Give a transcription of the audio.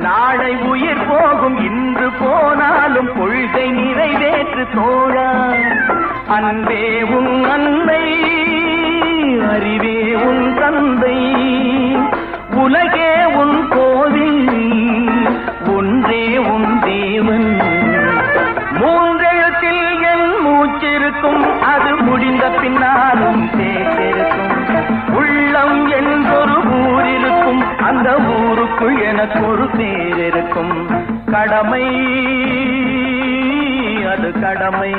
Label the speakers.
Speaker 1: நாளை உயிர் போகும் இன்று போனாலும் கொள்கை நிறைவேற்று தோழா. அன்பே உன் அன்னை, அறிவே உன் தந்தை, உலகே உன் கோவில், ஒன்றே உன் தேவன். மூன்றெழுத்தில் என் மூச்சிருக்கும், அது முடிந்த பின்னாலும் சேர்த்திருக்கும். உள்ளம் என்றொரு ஊர் இருக்கும், அந்த ஊருக்குள் எனக்கு ஒரு பேர் இருக்கும். கடமை, அது கடமை.